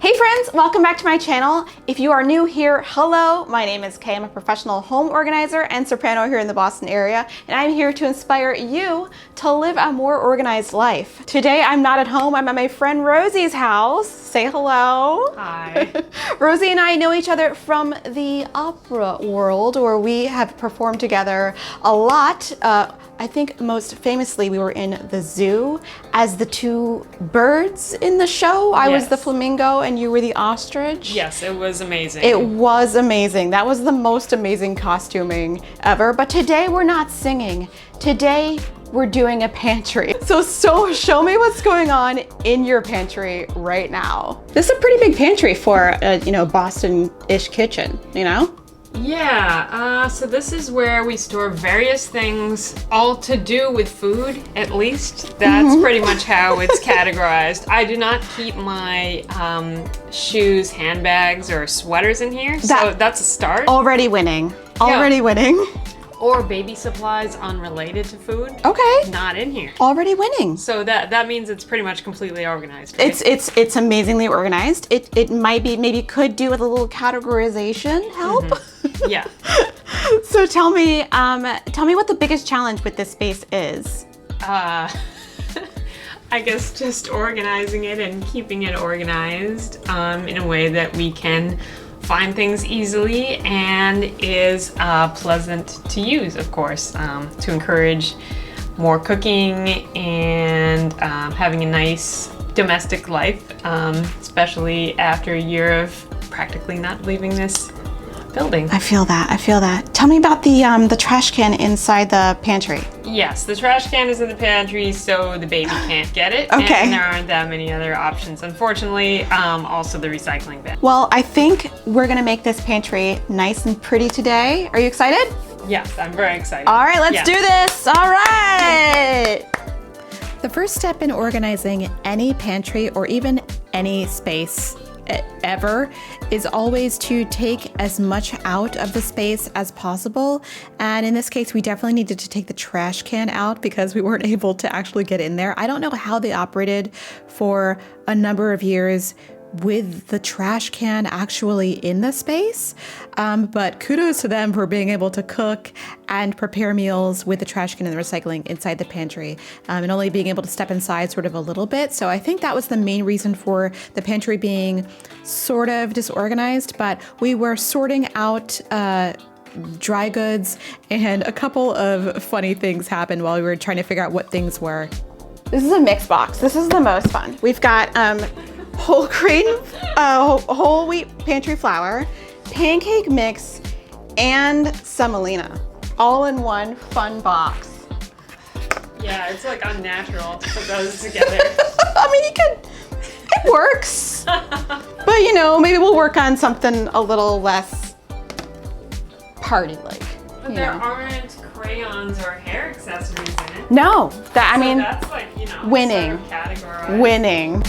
Hey friends, welcome back to my channel. If you are new here, hello, my name is Kay. I'm a professional home organizer and soprano here in the Boston area, and I'm here to inspire you to live a more organized life. Today I'm not at home, I'm at my friend Rosie's house. Say hello. Hi. Rosie and I know each other from the opera world, where we have performed together a lot. I think most famously we were in the zoo as the two birds in the show. I was the flamingo and you were the ostrich. Yes, it was amazing. It was amazing. That was the most amazing costuming ever. But today we're not singing. Today we're doing a pantry. So show me what's going on in your pantry right now. This is a pretty big pantry for a, Boston-ish kitchen, you know? Yeah, so this is where we store various things, all to do with food, at least. That's pretty much how it's categorized. I do not keep my shoes, handbags, or sweaters in here, so that's a start. Already winning. Already winning. Or baby supplies unrelated to food. Okay. Not in here. Already winning. So that means it's pretty much completely organized. Right? It's amazingly organized. It might be, maybe could do with a little categorization help. Yeah. So tell me what the biggest challenge with this space is. I guess just organizing it and keeping it organized in a way that we can find things easily and is pleasant to use, of course, to encourage more cooking and having a nice domestic life, especially after a year of practically not leaving this building. I feel that. Tell me about the trash can inside the pantry. Yes, the trash can is in the pantry, so the baby can't get it. Okay. And there aren't that many other options, unfortunately. Also the recycling bin. Well, I think we're gonna make this pantry nice and pretty today. Are you excited? Yes, I'm very excited. All right, let's do this. All right. The first step in organizing any pantry or even any space ever is always to take as much out of the space as possible. And in this case, we definitely needed to take the trash can out because we weren't able to actually get in there. I don't know how they operated for a number of years with the trash can actually in the space, but kudos to them for being able to cook and prepare meals with the trash can and the recycling inside the pantry, and only being able to step inside sort of a little bit. So I think that was the main reason for the pantry being sort of disorganized, but we were sorting out dry goods, and a couple of funny things happened while we were trying to figure out what things were. This is a mix box. This is the most fun. We've got whole grain, whole wheat pantry flour, pancake mix, and semolina, all in one fun box. Yeah, it's like unnatural to put those together. I mean, it works. But maybe we'll work on something a little less party-like. But there aren't crayons or hair accessories in it. No, I mean, that's like, winning. Sort of categorized. Winning.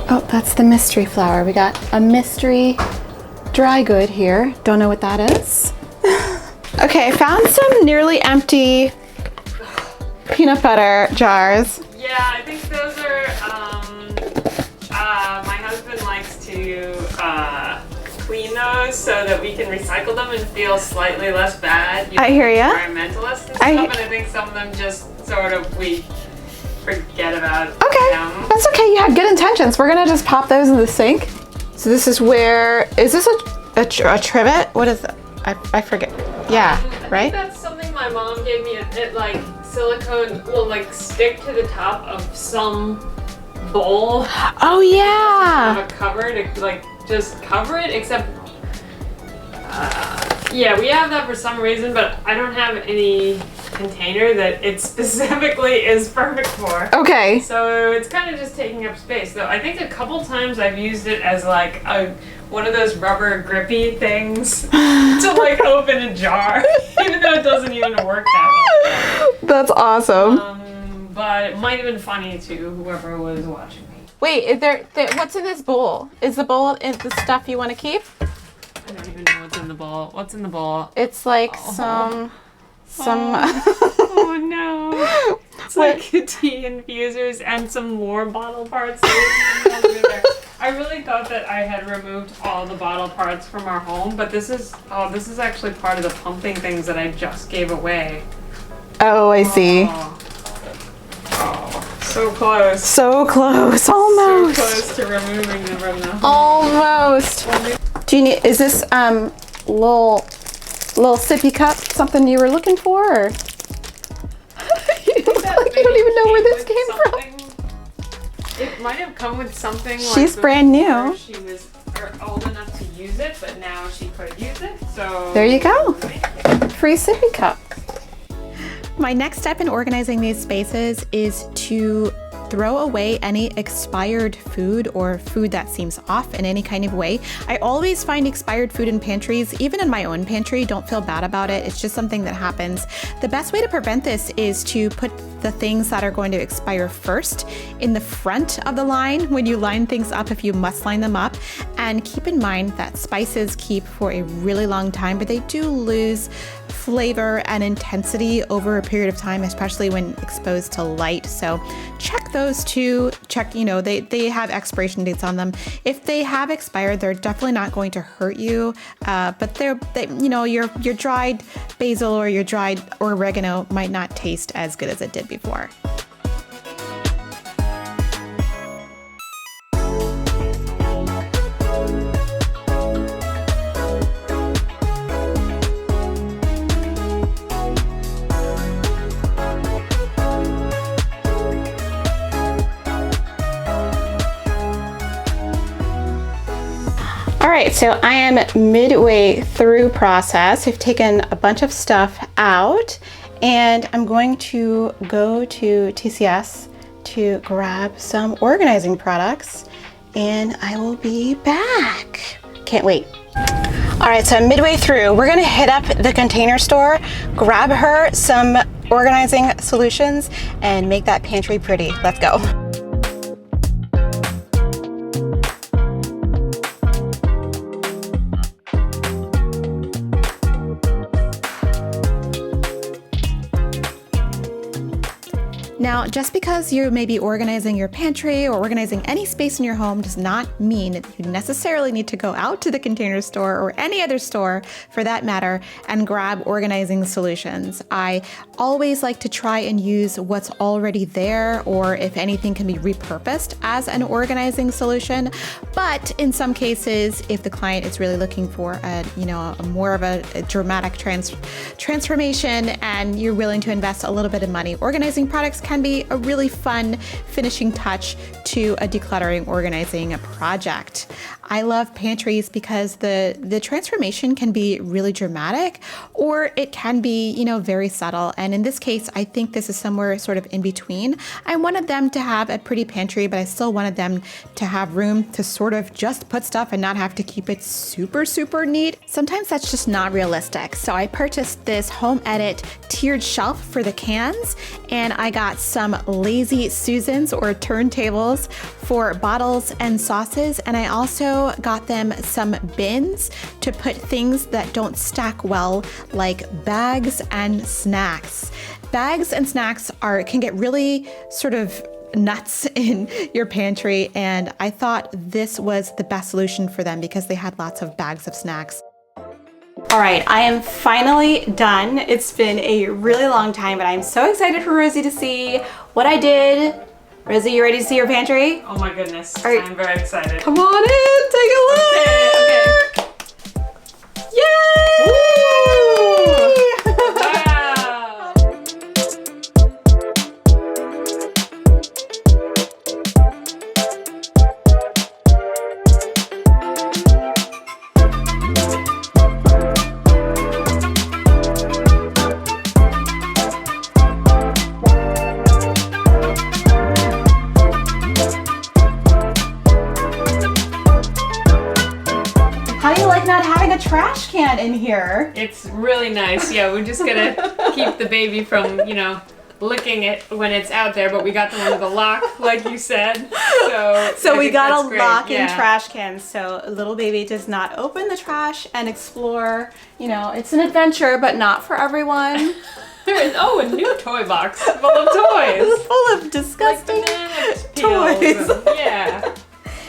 Oh, that's the mystery flour. We got a mystery dry good here. Don't know what that is. Okay, found some nearly empty peanut butter jars. Yeah, I think those are, my husband likes to clean those so that we can recycle them and feel slightly less bad. I hear ya. Environmentalists and stuff, and I think some of them just sort of, we forget about Okay, them. that's okay. You had good intentions. We're gonna just pop those in the sink. So this is where, is this a trivet? What is that? I forget. Yeah, I right? think that's something my mom gave me. It like silicone will like stick to the top of some bowl. Oh yeah. Have a cover to like just cover it, except yeah, we have that for some reason, but I don't have any container that it specifically is perfect for. Okay. So it's kind of just taking up space. So I think a couple times I've used it as like one of those rubber grippy things to like open a jar, even though it doesn't even work that well. That's awesome. but it might have been funny to whoever was watching me. Wait, what's in this bowl? Is the bowl the stuff you want to keep? I don't even know what's in the bowl. What's in the bowl? It's like some. Oh no! It's like tea infusers and some more bottle parts. I really thought that I had removed all the bottle parts from our home, but this is actually part of the pumping things that I just gave away. Oh, I see. Oh, so close. So close, almost. So close to removing them from the home. Almost. Do you need? Is this little sippy cup something you were looking for? Or? You don't even know where this came from. It might have come with something. She's like brand new. She was old enough to use it, but now she could use it. So there you go. Free sippy cup. My next step in organizing these spaces is to throw away any expired food or food that seems off in any kind of way. I always find expired food in pantries, even in my own pantry. Don't feel bad about it. It's just something that happens. The best way to prevent this is to put the things that are going to expire first in the front of the line when you line things up, if you must line them up. And keep in mind that spices keep for a really long time, but they do lose flavor and intensity over a period of time, especially when exposed to light. So check those two. Check, they have expiration dates on them. If they have expired, they're definitely not going to hurt you. But your dried basil or your dried oregano might not taste as good as it did before. All right, so I am midway through process. I've taken a bunch of stuff out and I'm going to go to TCS to grab some organizing products and I will be back. Can't wait. All right, so I'm midway through. We're gonna hit up the Container Store, grab her some organizing solutions and make that pantry pretty. Let's go. Now, just because you may be organizing your pantry or organizing any space in your home does not mean that you necessarily need to go out to the Container Store or any other store for that matter and grab organizing solutions. I always like to try and use what's already there, or if anything can be repurposed as an organizing solution. But in some cases, if the client is really looking for a more of a dramatic transformation and you're willing to invest a little bit of money, organizing products can be a really fun finishing touch to a decluttering organizing project. I love pantries because the transformation can be really dramatic or it can be, very subtle. And in this case, I think this is somewhere sort of in between. I wanted them to have a pretty pantry, but I still wanted them to have room to sort of just put stuff and not have to keep it super, super neat. Sometimes that's just not realistic. So I purchased this Home Edit tiered shelf for the cans, and I got some Lazy Susans or turntables for bottles and sauces. And I also got them some bins to put things that don't stack well, like bags and snacks. Bags and snacks can get really sort of nuts in your pantry, and I thought this was the best solution for them because they had lots of bags of snacks. All right, I am finally done. It's been a really long time, but I'm so excited for Rosie to see what I did. Rosie, you ready to see your pantry? Oh my goodness, right. I'm very excited. Come on in, take a look. Okay. Yay! Wow. How do you like not having a trash can in here? It's really nice. Yeah, we're just gonna keep the baby from, licking it when it's out there, but we got the one with the lock, like you said. So I we think got that's a great. lock-in Yeah. trash can, so a little baby does not open the trash and explore. You know, it's an adventure, but not for everyone. Oh, a new toy box full of toys. Full of Like disgusting banana toys. peels. Yeah.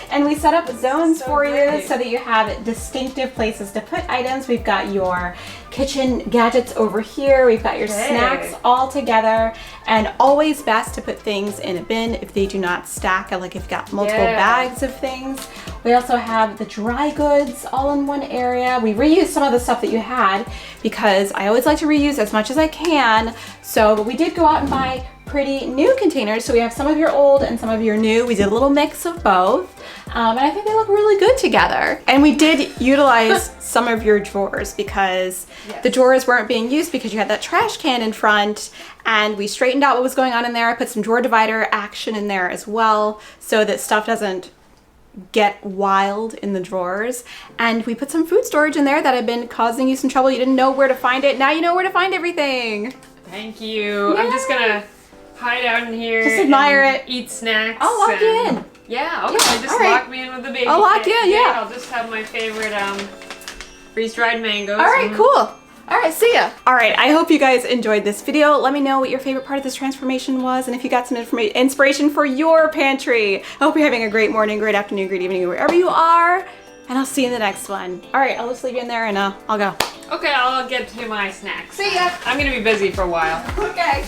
And we set up zones So for you great. so that you have distinctive places to put items. We've got your kitchen gadgets over here. We've got your Okay. snacks all together. And always best to put things in a bin if they do not stack, like if you've got multiple Yeah. bags of things. We also have the dry goods all in one area. We reused some of the stuff that you had because I always like to reuse as much as I can. But we did go out and buy pretty new containers. So we have some of your old and some of your new. We did a little mix of both. And I think they look really good together. And we did utilize some of your drawers because the drawers weren't being used because you had that trash can in front, and we straightened out what was going on in there. I put some drawer divider action in there as well so that stuff doesn't get wild in the drawers. And we put some food storage in there that had been causing you some trouble. You didn't know where to find it. Now you know where to find everything. Thank you. I'm just gonna hide out in here. Just admire and it. Eat snacks. I'll lock you and- in. Yeah, okay. Yeah, Just all right. lock me in with the baby. I'll lock you in, kit. yeah. I'll just have my favorite freeze-dried mangoes. All right, cool. All right, see ya. All right, I hope you guys enjoyed this video. Let me know what your favorite part of this transformation was and if you got some inspiration for your pantry. I hope you're having a great morning, great afternoon, great evening, wherever you are. And I'll see you in the next one. All right, I'll just leave you in there and I'll go. Okay, I'll get to my snacks. See ya. I'm gonna be busy for a while. Okay.